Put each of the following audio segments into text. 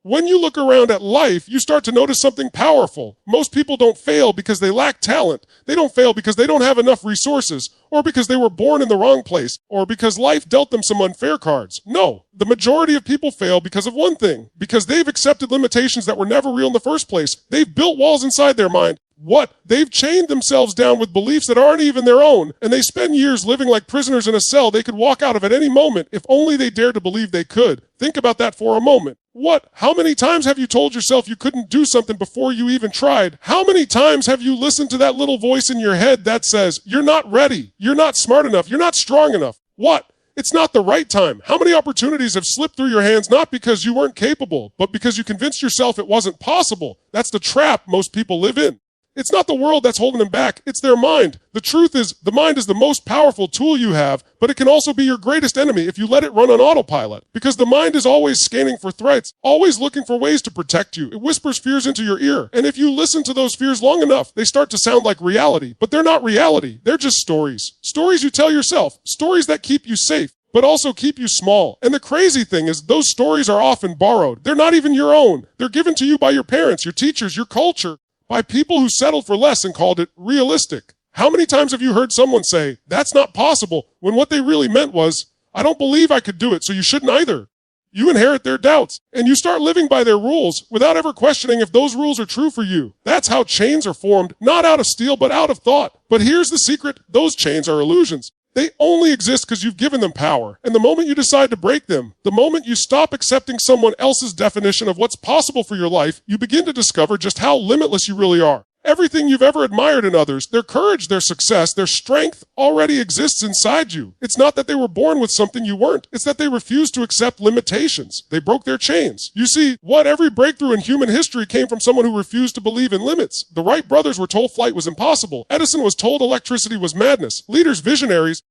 When you look around at life, you start to notice something powerful. Most people don't fail because they lack talent. They don't fail because they don't have enough resources, or because they were born in the wrong place, or because life dealt them some unfair cards. No, the majority of people fail because of one thing, because they've accepted limitations that were never real in the first place. They've built walls inside their mind. They've chained themselves down with beliefs that aren't even their own, and they spend years living like prisoners in a cell they could walk out of at any moment if only they dared to believe they could. Think about that for a moment. How many times have you told yourself you couldn't do something before you even tried? How many times have you listened to that little voice in your head that says, you're not ready, you're not smart enough, you're not strong enough? It's not the right time. How many opportunities have slipped through your hands not because you weren't capable, but because you convinced yourself it wasn't possible? That's the trap most people live in. It's not the world that's holding them back. It's their mind. The truth is, the mind is the most powerful tool you have, but it can also be your greatest enemy if you let it run on autopilot. Because the mind is always scanning for threats, always looking for ways to protect you. It whispers fears into your ear. And if you listen to those fears long enough, they start to sound like reality. But they're not reality. They're just stories. Stories you tell yourself. Stories that keep you safe, but also keep you small. And the crazy thing is, those stories are often borrowed. They're not even your own. They're given to you by your parents, your teachers, your culture, by people who settled for less and called it realistic. How many times have you heard someone say, that's not possible, when what they really meant was, I don't believe I could do it, so you shouldn't either. You inherit their doubts, and you start living by their rules without ever questioning if those rules are true for you. That's how chains are formed, not out of steel, but out of thought. But here's the secret, those chains are illusions. They only exist because you've given them power. And the moment you decide to break them, the moment you stop accepting someone else's definition of what's possible for your life, you begin to discover just how limitless you really are. Everything you've ever admired in others, their courage, their success, their strength, already exists inside you. It's not that they were born with something you weren't. It's that they refused to accept limitations. They broke their chains. You see, every breakthrough in human history came from someone who refused to believe in limits. The Wright brothers were told flight was impossible. Edison was told electricity was madness. Leaders, visionaries,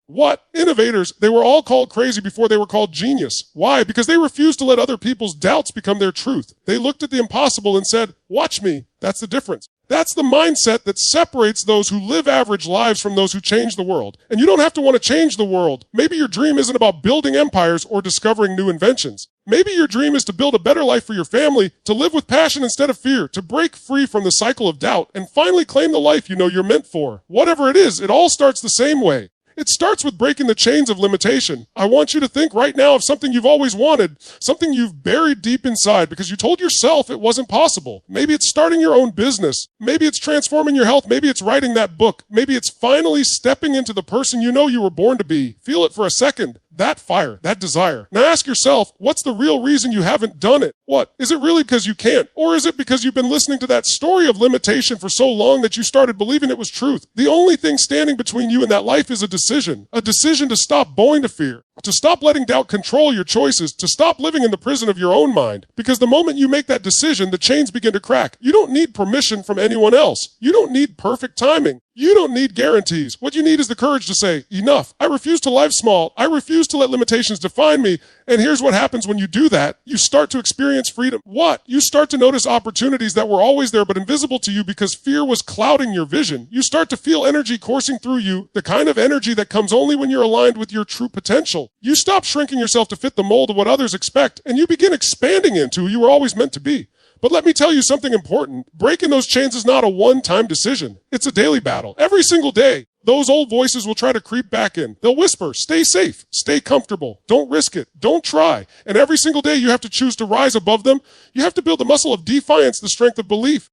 innovators, they were all called crazy before they were called genius. Why? Because they refused to let other people's doubts become their truth. They looked at the impossible and said, watch me. That's the difference. That's the mindset that separates those who live average lives from those who change the world. And you don't have to want to change the world. Maybe your dream isn't about building empires or discovering new inventions. Maybe your dream is to build a better life for your family, to live with passion instead of fear, to break free from the cycle of doubt, and finally claim the life you know you're meant for. Whatever it is, it all starts the same way. It starts with breaking the chains of limitation. I want you to think right now of something you've always wanted, something you've buried deep inside because you told yourself it wasn't possible. Maybe it's starting your own business. Maybe it's transforming your health. Maybe it's writing that book. Maybe it's finally stepping into the person you know you were born to be. Feel it for a second. That fire, that desire. Now ask yourself, what's the real reason you haven't done it? Is it really because you can't? Or is it because you've been listening to that story of limitation for so long that you started believing it was truth? The only thing standing between you and that life is a decision to stop bowing to fear, to stop letting doubt control your choices, to stop living in the prison of your own mind. Because the moment you make that decision, the chains begin to crack. You don't need permission from anyone else. You don't need perfect timing. You don't need guarantees. What you need is the courage to say, enough. I refuse to live small. I refuse to let limitations define me. And here's what happens when you do that. You start to experience freedom. You start to notice opportunities that were always there but invisible to you because fear was clouding your vision. You start to feel energy coursing through you, the kind of energy that comes only when you're aligned with your true potential. You stop shrinking yourself to fit the mold of what others expect, and you begin expanding into who you were always meant to be. But let me tell you something important. Breaking those chains is not a one-time decision. It's a daily battle. Every single day, those old voices will try to creep back in. They'll whisper, stay safe, stay comfortable, don't risk it, don't try. And every single day you have to choose to rise above them. You have to build the muscle of defiance, the strength of belief.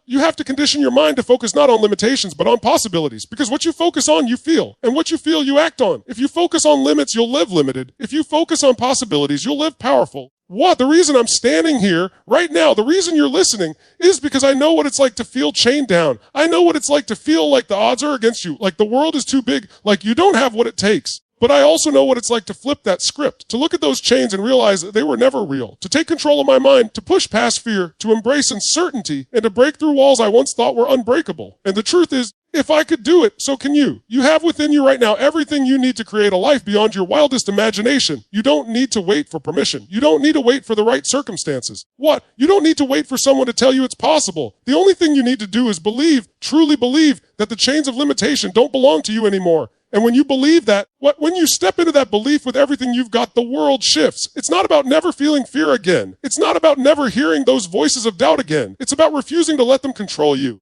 You have to condition your mind to focus not on limitations, but on possibilities. Because what you focus on, you feel. And what you feel, you act on. If you focus on limits, you'll live limited. If you focus on possibilities, you'll live powerful. The reason I'm standing here right now, the reason you're listening is because I know what it's like to feel chained down. I know what it's like to feel like the odds are against you, like the world is too big, like you don't have what it takes. But I also know what it's like to flip that script, to look at those chains and realize that they were never real, to take control of my mind, to push past fear, to embrace uncertainty, and to break through walls I once thought were unbreakable. And the truth is, if I could do it, so can you. You have within you right now everything you need to create a life beyond your wildest imagination. You don't need to wait for permission. You don't need to wait for the right circumstances. You don't need to wait for someone to tell you it's possible. The only thing you need to do is believe, truly believe, that the chains of limitation don't belong to you anymore. And when you believe that, When you step into that belief with everything you've got, the world shifts. It's not about never feeling fear again. It's not about never hearing those voices of doubt again. It's about refusing to let them control you.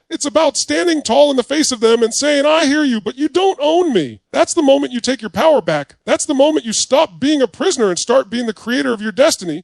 It's about standing tall in the face of them and saying, I hear you, but you don't own me. That's the moment you take your power back. That's the moment you stop being a prisoner and start being the creator of your destiny.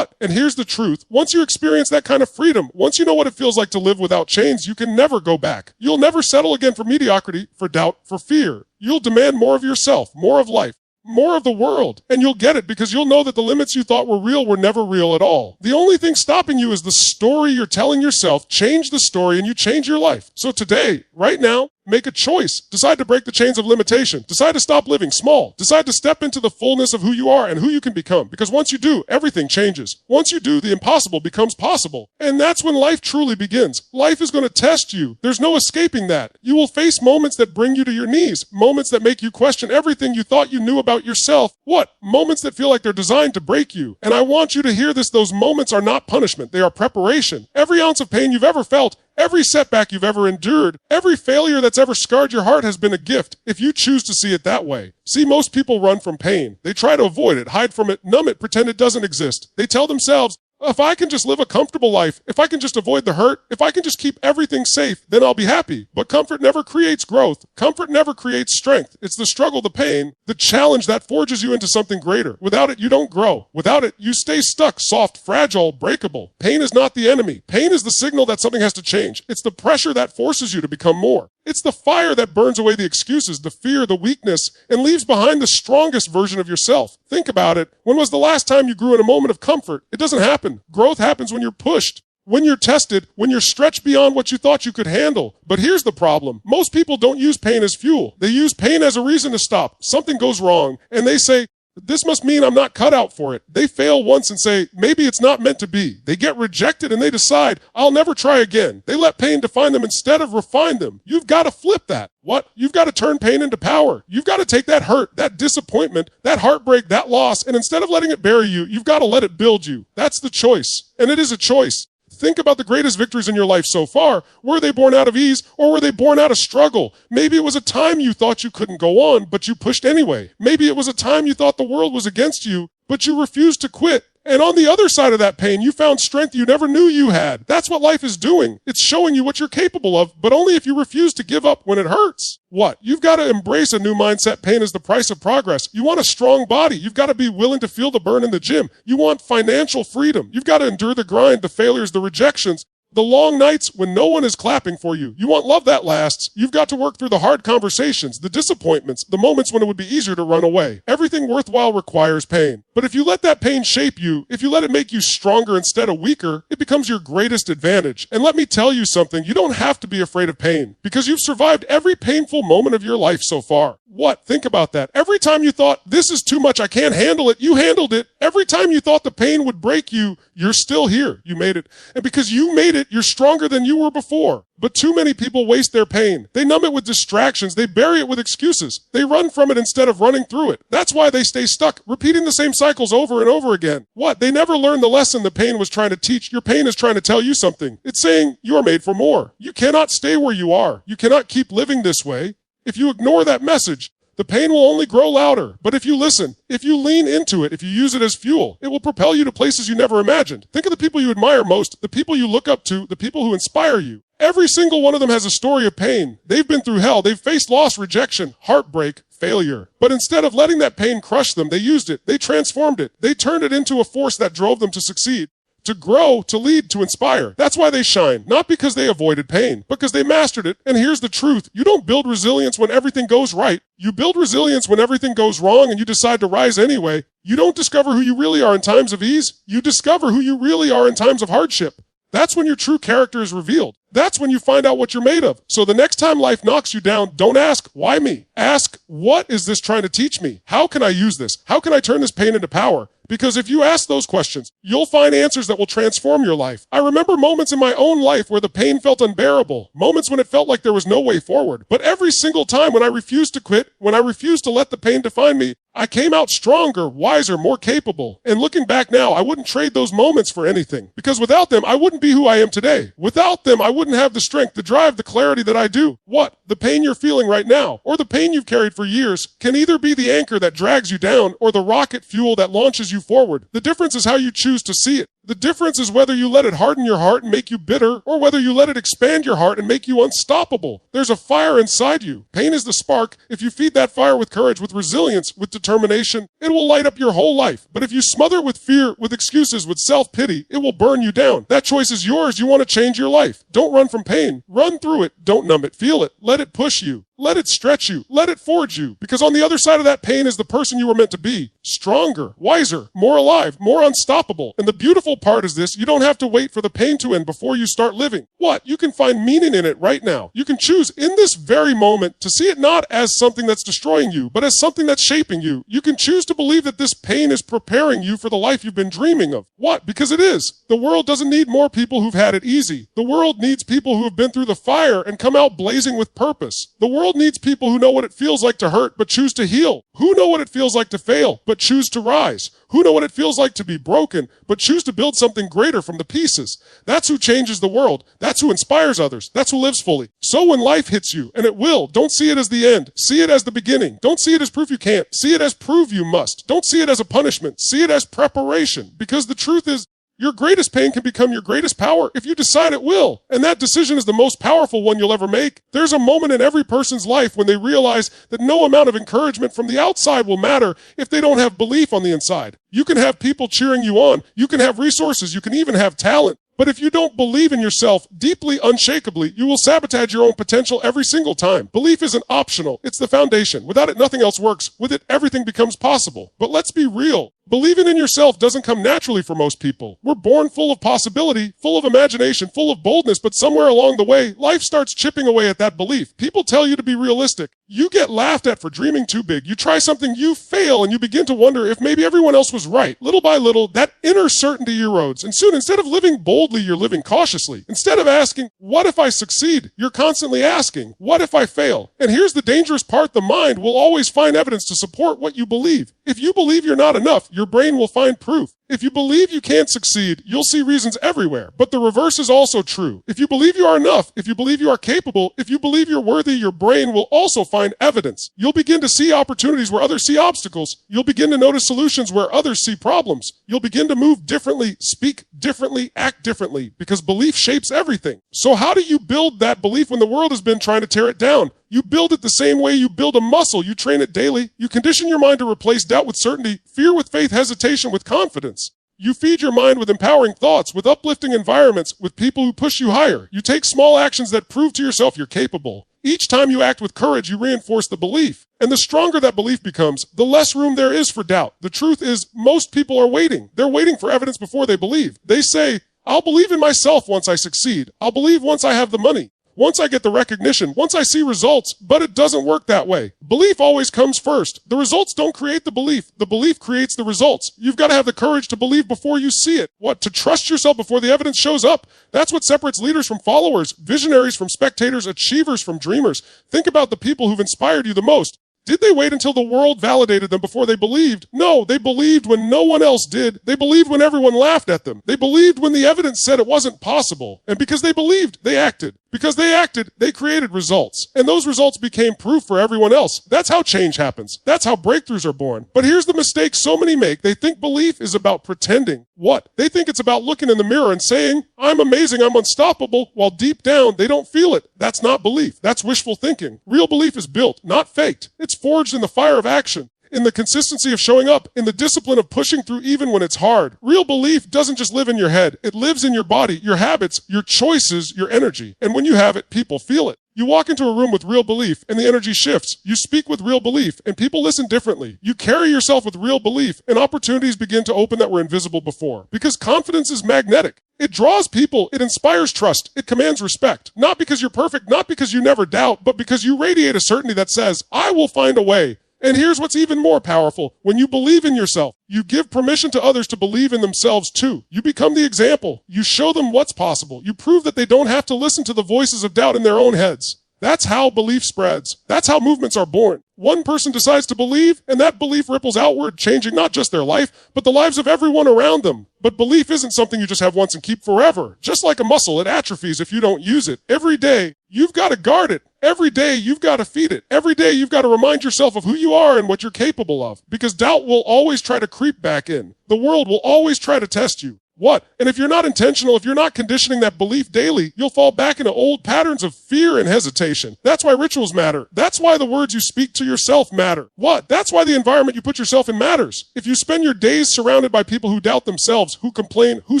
And here's the truth. Once you experience that kind of freedom, once you know what it feels like to live without chains, you can never go back. You'll never settle again for mediocrity, for doubt, for fear. You'll demand more of yourself, more of life, more of the world. And you'll get it because you'll know that the limits you thought were real were never real at all. The only thing stopping you is the story you're telling yourself. Change the story and you change your life. So today, right now, make a choice. Decide to break the chains of limitation. Decide to stop living small. Decide to step into the fullness of who you are and who you can become. Because once you do, everything changes. Once you do, the impossible becomes possible. And that's when life truly begins. Life is going to test you. There's no escaping that. You will face moments that bring you to your knees. Moments that make you question everything you thought you knew about yourself. Moments that feel like they're designed to break you. And I want you to hear this. Those moments are not punishment. They are preparation. Every ounce of pain you've ever felt, every setback you've ever endured, every failure that's ever scarred your heart has been a gift, if you choose to see it that way. See, most people run from pain. They try to avoid it, hide from it, numb it, pretend it doesn't exist. They tell themselves, if I can just live a comfortable life, if I can just avoid the hurt, if I can just keep everything safe, then I'll be happy. But comfort never creates growth. Comfort never creates strength. It's the struggle, the pain, the challenge that forges you into something greater. Without it, you don't grow. Without it, you stay stuck, soft, fragile, breakable. Pain is not the enemy. Pain is the signal that something has to change. It's the pressure that forces you to become more. It's the fire that burns away the excuses, the fear, the weakness, and leaves behind the strongest version of yourself. Think about it. When was the last time you grew in a moment of comfort? It doesn't happen. Growth happens when you're pushed, when you're tested, when you're stretched beyond what you thought you could handle. But here's the problem. Most people don't use pain as fuel. They use pain as a reason to stop. Something goes wrong, and they say, this must mean I'm not cut out for it. They fail once and say, maybe it's not meant to be. They get rejected and they decide, I'll never try again. They let pain define them instead of refine them. You've got to flip that. You've got to turn pain into power. You've got to take that hurt, that disappointment, that heartbreak, that loss, and instead of letting it bury you, you've got to let it build you. That's the choice. And it is a choice. Think about the greatest victories in your life so far. Were they born out of ease or were they born out of struggle? Maybe it was a time you thought you couldn't go on, but you pushed anyway. Maybe it was a time you thought the world was against you, but you refused to quit. And on the other side of that pain, you found strength you never knew you had. That's what life is doing. It's showing you what you're capable of, but only if you refuse to give up when it hurts. You've got to embrace a new mindset. Pain is the price of progress. You want a strong body. You've got to be willing to feel the burn in the gym. You want financial freedom. You've got to endure the grind, the failures, the rejections, the long nights when no one is clapping for you. You want love that lasts. You've got to work through the hard conversations, the disappointments, the moments when it would be easier to run away. Everything worthwhile requires pain. But if you let that pain shape you, if you let it make you stronger instead of weaker, it becomes your greatest advantage. And let me tell you something, you don't have to be afraid of pain because you've survived every painful moment of your life so far. Think about that. Every time you thought, this is too much, I can't handle it, you handled it. Every time you thought the pain would break you, you're still here. You made it. And because you made it, you're stronger than you were before. But too many people waste their pain. They numb it with distractions. They bury it with excuses. They run from it instead of running through it. That's why they stay stuck, repeating the same cycles over and over again. They never learned the lesson the pain was trying to teach. Your pain is trying to tell you something. It's saying you're made for more. You cannot stay where you are. You cannot keep living this way. If you ignore that message, the pain will only grow louder. But if you listen, if you lean into it, if you use it as fuel, it will propel you to places you never imagined. Think of the people you admire most, the people you look up to, the people who inspire you. Every single one of them has a story of pain. They've been through hell. They've faced loss, rejection, heartbreak, failure. But instead of letting that pain crush them, they used it. They transformed it. They turned it into a force that drove them to succeed, to grow, to lead, to inspire. That's why they shine. Not because they avoided pain, because they mastered it. And here's the truth. You don't build resilience when everything goes right. You build resilience when everything goes wrong and you decide to rise anyway. You don't discover who you really are in times of ease. You discover who you really are in times of hardship. That's when your true character is revealed. That's when you find out what you're made of. So the next time life knocks you down, don't ask, why me? Ask, what is this trying to teach me? How can I use this? How can I turn this pain into power? Because if you ask those questions, you'll find answers that will transform your life. I remember moments in my own life where the pain felt unbearable, moments when it felt like there was no way forward. But every single time when I refused to quit, when I refused to let the pain define me, I came out stronger, wiser, more capable. And looking back now, I wouldn't trade those moments for anything. Because without them, I wouldn't be who I am today. Without them, I wouldn't have the strength, the drive, the clarity that I do. What? The pain you're feeling right now, or the pain you've carried for years, can either be the anchor that drags you down, or the rocket fuel that launches you forward. The difference is how you choose to see it. The difference is whether you let it harden your heart and make you bitter, or whether you let it expand your heart and make you unstoppable. There's a fire inside you. Pain is the spark. If you feed that fire with courage, with resilience, with determination, it will light up your whole life. But if you smother it with fear, with excuses, with self-pity, it will burn you down. That choice is yours. You want to change your life. Don't run from pain. Run through it. Don't numb it. Feel it. Let it push you. Let it stretch you. Let it forge you. Because on the other side of that pain is the person you were meant to be. Stronger, wiser, more alive, more unstoppable. And the beautiful part is this: you don't have to wait for the pain to end before you start living. What? You can find meaning in it right now. You can choose in this very moment to see it not as something that's destroying you, but as something that's shaping you. You can choose to believe that this pain is preparing you for the life you've been dreaming of. What? Because it is. The world doesn't need more people who've had it easy. The world needs people who have been through the fire and come out blazing with purpose. The world needs people who know what it feels like to hurt but choose to heal. Who know what it feels like to fail but choose to rise. Who know what it feels like to be broken but choose to build something greater from the pieces. That's who changes the world. That's who inspires others. That's who lives fully. So when life hits you, and it will, don't see it as the end. See it as the beginning. Don't see it as proof you can't. See it as prove you must. Don't see it as a punishment. See it as preparation. Because the truth is, your greatest pain can become your greatest power if you decide it will. And that decision is the most powerful one you'll ever make. There's a moment in every person's life when they realize that no amount of encouragement from the outside will matter if they don't have belief on the inside. You can have people cheering you on. You can have resources. You can even have talent. But if you don't believe in yourself deeply, unshakably, you will sabotage your own potential every single time. Belief isn't optional. It's the foundation. Without it, nothing else works. With it, everything becomes possible. But let's be real. Believing in yourself doesn't come naturally for most people. We're born full of possibility, full of imagination, full of boldness, but somewhere along the way, life starts chipping away at that belief. People tell you to be realistic. You get laughed at for dreaming too big. You try something, you fail, and you begin to wonder if maybe everyone else was right. Little by little, that inner certainty erodes. And soon, instead of living boldly, you're living cautiously. Instead of asking, what if I succeed? You're constantly asking, what if I fail? And here's the dangerous part: the mind will always find evidence to support what you believe. If you believe you're not enough, your brain will find proof. If you believe you can't succeed, you'll see reasons everywhere. But the reverse is also true. If you believe you are enough, if you believe you are capable, if you believe you're worthy, your brain will also find evidence. You'll begin to see opportunities where others see obstacles. You'll begin to notice solutions where others see problems. You'll begin to move differently, speak differently, act differently, because belief shapes everything. So how do you build that belief when the world has been trying to tear it down? You build it the same way you build a muscle. You train it daily. You condition your mind to replace doubt with certainty, fear with faith, hesitation with confidence. You feed your mind with empowering thoughts, with uplifting environments, with people who push you higher. You take small actions that prove to yourself you're capable. Each time you act with courage, you reinforce the belief. And the stronger that belief becomes, the less room there is for doubt. The truth is, most people are waiting. They're waiting for evidence before they believe. They say, I'll believe in myself once I succeed. I'll believe once I have the money. Once I get the recognition, once I see results, but it doesn't work that way. Belief always comes first. The results don't create the belief creates the results. You've got to have the courage to believe before you see it. What? To trust yourself before the evidence shows up. That's what separates leaders from followers, visionaries from spectators, achievers from dreamers. Think about the people who've inspired you the most. Did they wait until the world validated them before they believed? No, they believed when no one else did. They believed when everyone laughed at them. They believed when the evidence said it wasn't possible. And because they believed, they acted. Because they acted, they created results. And those results became proof for everyone else. That's how change happens. That's how breakthroughs are born. But here's the mistake so many make. They think belief is about pretending. What? They think it's about looking in the mirror and saying, I'm amazing, I'm unstoppable, while deep down, they don't feel it. That's not belief. That's wishful thinking. Real belief is built, not faked. It's forged in the fire of action, in the consistency of showing up, in the discipline of pushing through even when it's hard. Real belief doesn't just live in your head. It lives in your body, your habits, your choices, your energy. And when you have it, people feel it. You walk into a room with real belief and the energy shifts. You speak with real belief and people listen differently. You carry yourself with real belief and opportunities begin to open that were invisible before. Because confidence is magnetic. It draws people. It inspires trust. It commands respect. Not because you're perfect, not because you never doubt, but because you radiate a certainty that says, I will find a way. And here's what's even more powerful. When you believe in yourself, you give permission to others to believe in themselves too. You become the example. You show them what's possible. You prove that they don't have to listen to the voices of doubt in their own heads. That's how belief spreads. That's how movements are born. One person decides to believe, and that belief ripples outward, changing not just their life, but the lives of everyone around them. But belief isn't something you just have once and keep forever. Just like a muscle, it atrophies if you don't use it. Every day, you've got to guard it. Every day, you've got to feed it. Every day, you've got to remind yourself of who you are and what you're capable of. Because doubt will always try to creep back in. The world will always try to test you. What? And if you're not intentional, if you're not conditioning that belief daily, you'll fall back into old patterns of fear and hesitation. That's why rituals matter. That's why the words you speak to yourself matter. What? That's why the environment you put yourself in matters. If you spend your days surrounded by people who doubt themselves, who complain, who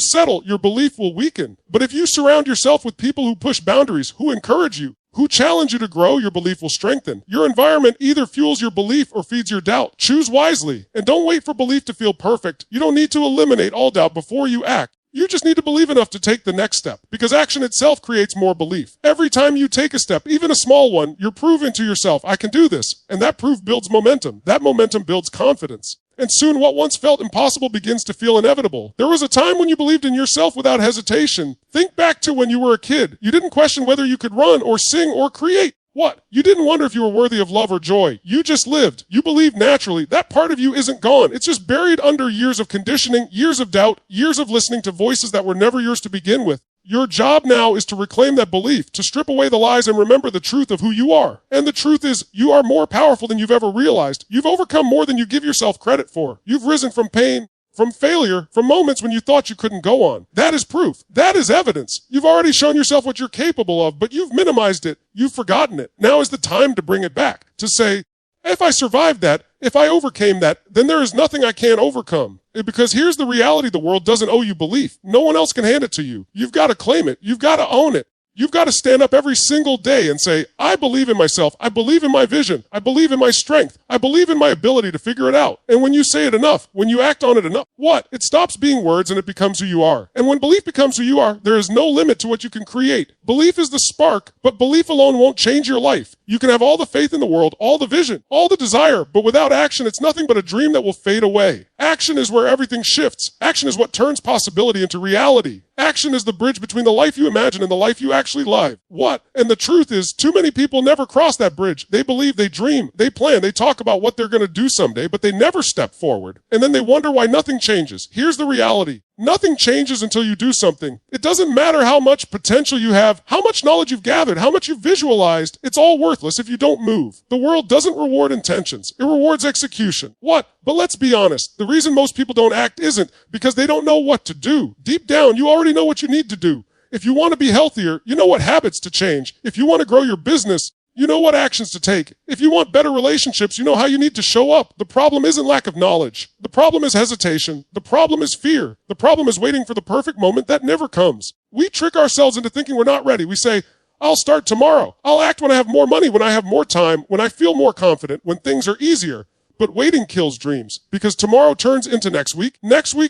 settle, your belief will weaken. But if you surround yourself with people who push boundaries, who encourage you, who challenge you to grow, your belief will strengthen. Your environment either fuels your belief or feeds your doubt. Choose wisely. And don't wait for belief to feel perfect. You don't need to eliminate all doubt before you act. You just need to believe enough to take the next step, because action itself creates more belief. Every time you take a step, even a small one, you're proving to yourself, I can do this. And that proof builds momentum. That momentum builds confidence. And soon what once felt impossible begins to feel inevitable. There was a time when you believed in yourself without hesitation. Think back to when you were a kid. You didn't question whether you could run or sing or create. What? You didn't wonder if you were worthy of love or joy. You just lived. You believed naturally. That part of you isn't gone. It's just buried under years of conditioning, years of doubt, years of listening to voices that were never yours to begin with. Your job now is to reclaim that belief, to strip away the lies and remember the truth of who you are. And the truth is, you are more powerful than you've ever realized. You've overcome more than you give yourself credit for. You've risen from pain, from failure, from moments when you thought you couldn't go on. That is proof. That is evidence. You've already shown yourself what you're capable of, but you've minimized it. You've forgotten it. Now is the time to bring it back, to say, if I survived that, if I overcame that, then there is nothing I can't overcome. Because here's the reality: the world doesn't owe you belief. No one else can hand it to you. You've got to claim it. You've got to own it. You've got to stand up every single day and say, I believe in myself. I believe in my vision. I believe in my strength. I believe in my ability to figure it out. And when you say it enough, when you act on it enough, what? It stops being words and it becomes who you are. And when belief becomes who you are, there is no limit to what you can create. Belief is the spark, but belief alone won't change your life. You can have all the faith in the world, all the vision, all the desire, but without action, it's nothing but a dream that will fade away. Action is where everything shifts. Action is what turns possibility into reality. Action is the bridge between the life you imagine and the life you actually live. What? And the truth is, too many people never cross that bridge. They believe, they dream, they plan, they talk about what they're going to do someday, but they never step forward. And then they wonder why nothing changes. Here's the reality. Nothing changes until you do something. It doesn't matter how much potential you have, how much knowledge you've gathered, how much you've visualized. It's all worthless if you don't move. The world doesn't reward intentions. It rewards execution. What? But let's be honest. The reason most people don't act isn't because they don't know what to do. Deep down, you already know what you need to do. If you want to be healthier, you know what habits to change. If you want to grow your business, you know what actions to take. If you want better relationships, you know how you need to show up. The problem isn't lack of knowledge. The problem is hesitation. The problem is fear. The problem is waiting for the perfect moment that never comes. We trick ourselves into thinking we're not ready. We say, I'll start tomorrow. I'll act when I have more money, when I have more time, when I feel more confident, when things are easier. But waiting kills dreams, because tomorrow turns into next week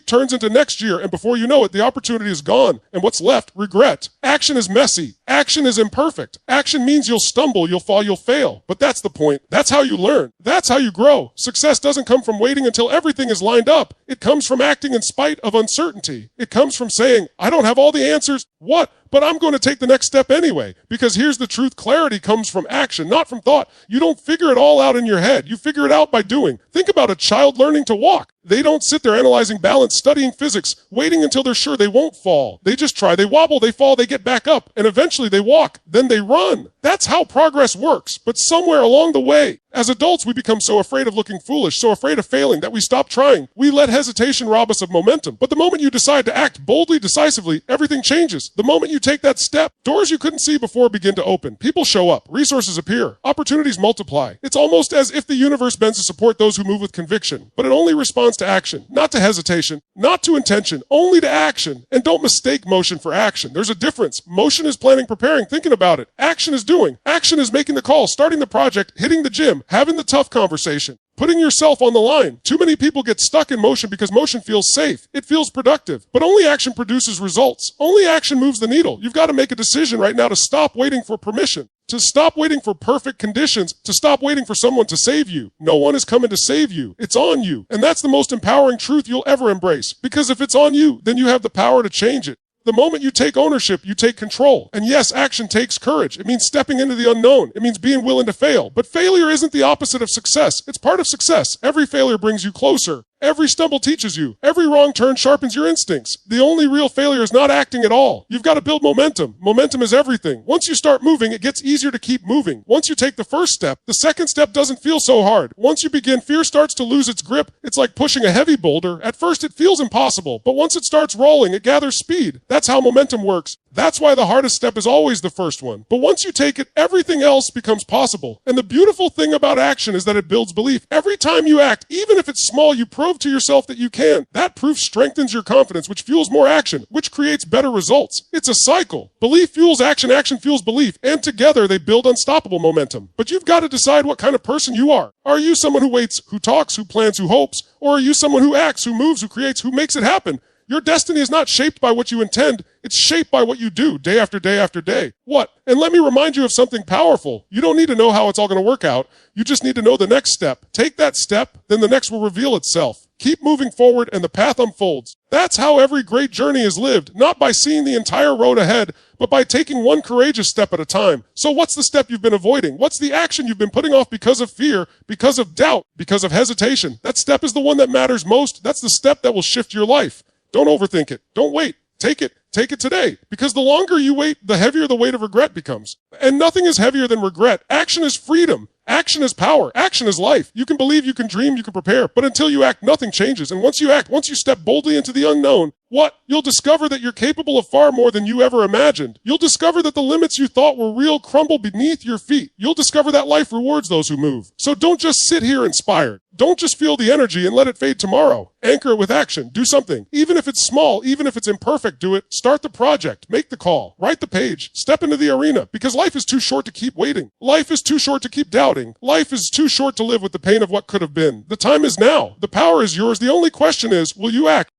turns into next year, and before you know it, the opportunity is gone, and what's left? Regret. Action is messy. Action is imperfect. Action means you'll stumble, you'll fall, you'll fail. But that's the point. That's how you learn. That's how you grow. Success doesn't come from waiting until everything is lined up. It comes from acting in spite of uncertainty. It comes from saying, I don't have all the answers. What? But I'm going to take the next step anyway. Because here's the truth. Clarity comes from action, not from thought. You don't figure it all out in your head. You figure it out by doing. Think about a child learning to walk. They don't sit there analyzing balance, studying physics, waiting until they're sure they won't fall. They just try. They wobble, they fall, they get back up, and eventually they walk. Then they run. That's how progress works. But somewhere along the way, as adults, we become so afraid of looking foolish, so afraid of failing that we stop trying. We let hesitation rob us of momentum. But the moment you decide to act boldly, decisively, everything changes. The moment you take that step, doors you couldn't see before begin to open. People show up. Resources appear. Opportunities multiply. It's almost as if the universe bends to support those who move with conviction. But it only responds to action, not to hesitation, not to intention, only to action. And don't mistake motion for action. There's a difference. Motion is planning, preparing, thinking about it. Action is doing. Action is making the call, starting the project, hitting the gym, having the tough conversation, putting yourself on the line. Too many people get stuck in motion because motion feels safe. It feels productive. But only action produces results. Only action moves the needle. You've got to make a decision right now to stop waiting for permission, to stop waiting for perfect conditions, to stop waiting for someone to save you. No one is coming to save you. It's on you. And that's the most empowering truth you'll ever embrace. Because if it's on you, then you have the power to change it. The moment you take ownership, you take control. And yes, action takes courage. It means stepping into the unknown. It means being willing to fail. But failure isn't the opposite of success. It's part of success. Every failure brings you closer. Every stumble teaches you. Every wrong turn sharpens your instincts. The only real failure is not acting at all. You've got to build momentum. Momentum is everything. Once you start moving, it gets easier to keep moving. Once you take the first step, the second step doesn't feel so hard. Once you begin, fear starts to lose its grip. It's like pushing a heavy boulder. At first, it feels impossible, but once it starts rolling, it gathers speed. That's how momentum works. That's why the hardest step is always the first one. But once you take it, everything else becomes possible. And the beautiful thing about action is that it builds belief. Every time you act, even if it's small, you prove to yourself that you can. That proof strengthens your confidence, which fuels more action, which creates better results. It's a cycle. Belief fuels action, action fuels belief, and together they build unstoppable momentum. But you've got to decide what kind of person you are. Are you someone who waits, who talks, who plans, who hopes? Or are you someone who acts, who moves, who creates, who makes it happen? Your destiny is not shaped by what you intend. It's shaped by what you do day after day after day. What? And let me remind you of something powerful. You don't need to know how it's all going to work out. You just need to know the next step. Take that step, then the next will reveal itself. Keep moving forward and the path unfolds. That's how every great journey is lived, not by seeing the entire road ahead, but by taking one courageous step at a time. So what's the step you've been avoiding? What's the action you've been putting off because of fear, because of doubt, because of hesitation? That step is the one that matters most. That's the step that will shift your life. Don't overthink it. Don't wait. Take it. Take it today. Because the longer you wait, the heavier the weight of regret becomes. And nothing is heavier than regret. Action is freedom. Action is power. Action is life. You can believe, you can dream, you can prepare. But until you act, nothing changes. And once you act, once you step boldly into the unknown, what? You'll discover that you're capable of far more than you ever imagined. You'll discover that the limits you thought were real crumble beneath your feet. You'll discover that life rewards those who move. So don't just sit here inspired. Don't just feel the energy and let it fade tomorrow. Anchor it with action. Do something. Even if it's small, even if it's imperfect, do it. Start the project. Make the call. Write the page. Step into the arena. Because life is too short to keep waiting. Life is too short to keep doubting. Life is too short to live with the pain of what could have been. The time is now. The power is yours. The only question is, will you act?